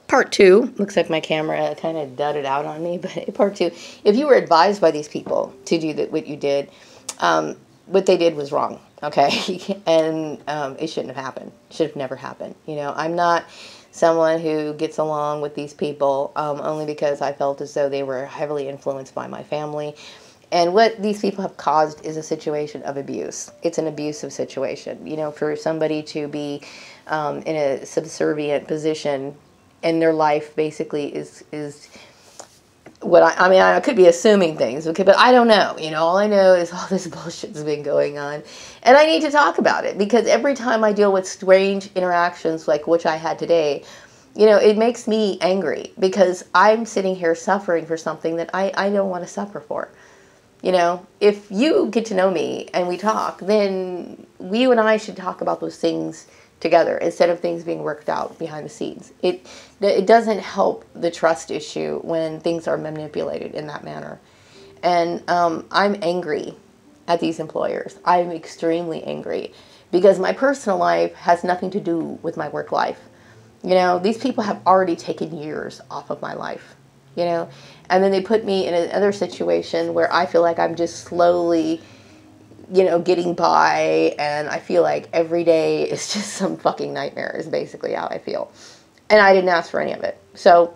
Part two, looks like my camera kind of dudded out on me, but part two, if you were advised by these people to do what you did, what they did was wrong, okay? And it shouldn't have happened. Should have never happened. You know, I'm not someone who gets along with these people only because I felt as though they were heavily influenced by my family. And what these people have caused is a situation of abuse. It's an abusive situation. You know, for somebody to be in a subservient position in their life basically is what I mean, I could be assuming things, okay, but I don't know. You know, all I know is all this bullshit's been going on. And I need to talk about it because every time I deal with strange interactions like which I had today, you know, it makes me angry because I'm sitting here suffering for something that I don't want to suffer for. You know, if you get to know me and we talk, then you and I should talk about those things together instead of things being worked out behind the scenes. It doesn't help the trust issue when things are manipulated in that manner. And I'm angry at these employers. I'm extremely angry because my personal life has nothing to do with my work life. You know, these people have already taken years off of my life, you know, and then they put me in another situation where I feel like I'm just slowly, you know, getting by, and I feel like every day is just some fucking nightmare is basically how I feel. And I didn't ask for any of it. So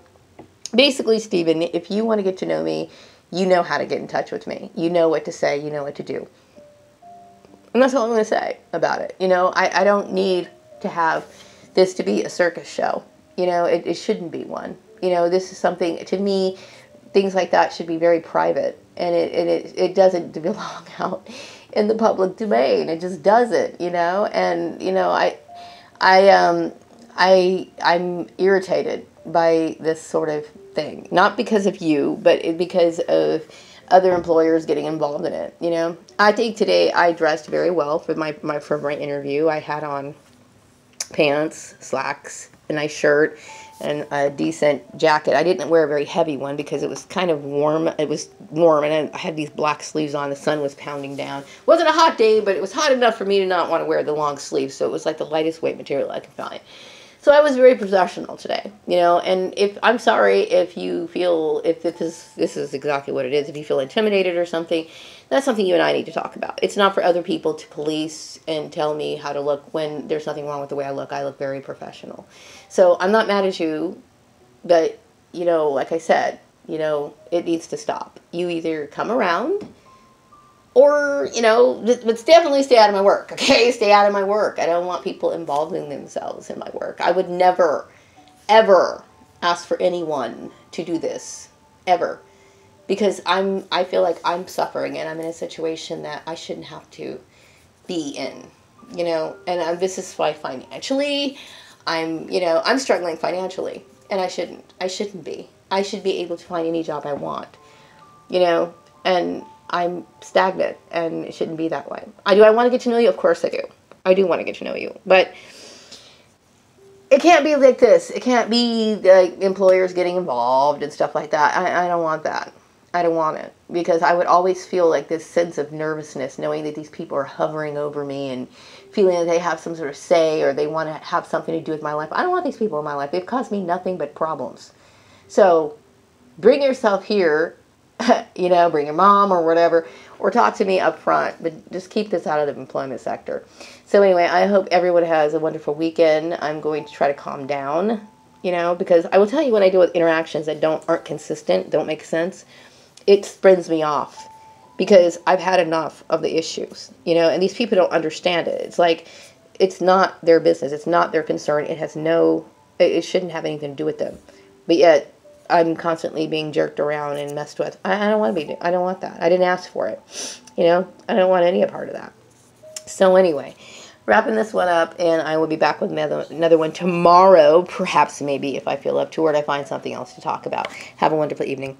basically, Stephen, if you want to get to know me, you know how to get in touch with me. You know what to say, you know what to do. And that's all I'm going to say about it. You know, I don't need to have this to be a circus show. You know, it shouldn't be one. You know, this is something, to me, things like that should be very private. And it doesn't belong out in the public domain. It just doesn't, you know. And you know, I'm irritated by this sort of thing, not because of you, but because of other employers getting involved in it. You know, I think today I dressed very well for my interview. I had on pants, slacks, a nice shirt, and a decent jacket. I didn't wear a very heavy one because it was kind of warm. It was warm, and I had these black sleeves on. The sun was pounding down. It wasn't a hot day, but it was hot enough for me to not want to wear the long sleeves, so it was like the lightest weight material I could find. So I was very professional today, you know, and I'm sorry if you feel, if this is exactly what it is, if you feel intimidated or something, that's something you and I need to talk about. It's not for other people to police and tell me how to look when there's nothing wrong with the way I look. I look very professional. So I'm not mad at you, but, you know, like I said, you know, it needs to stop. You either come around or, you know, but definitely stay out of my work, okay? Stay out of my work. I don't want people involving themselves in my work. I would never, ever ask for anyone to do this, ever. Because I feel like I'm suffering and I'm in a situation that I shouldn't have to be in, you know? And this is why financially, I'm struggling financially. And I shouldn't be. I should be able to find any job I want, you know? And I'm stagnant, and it shouldn't be that way. Do I want to get to know you? Of course I do. I do want to get to know you. But it can't be like this. It can't be like employers getting involved and stuff like that. I don't want that. I don't want it. Because I would always feel like this sense of nervousness knowing that these people are hovering over me and feeling that they have some sort of say or they want to have something to do with my life. I don't want these people in my life. They've caused me nothing but problems. So bring yourself here. You know, bring your mom or whatever, or talk to me up front, but just keep this out of the employment sector. So anyway, I hope everyone has a wonderful weekend. I'm going to try to calm down, you know, because I will tell you when I deal with interactions that aren't consistent, don't make sense, it spins me off because I've had enough of the issues, you know, and these people don't understand it. It's like, it's not their business. It's not their concern. It shouldn't have anything to do with them. But yet, I'm constantly being jerked around and messed with. I don't want to be. I don't want that. I didn't ask for it. You know, I don't want any part of that. So anyway, wrapping this one up, and I will be back with another one tomorrow, perhaps maybe if I feel up to it, or I find something else to talk about. Have a wonderful evening.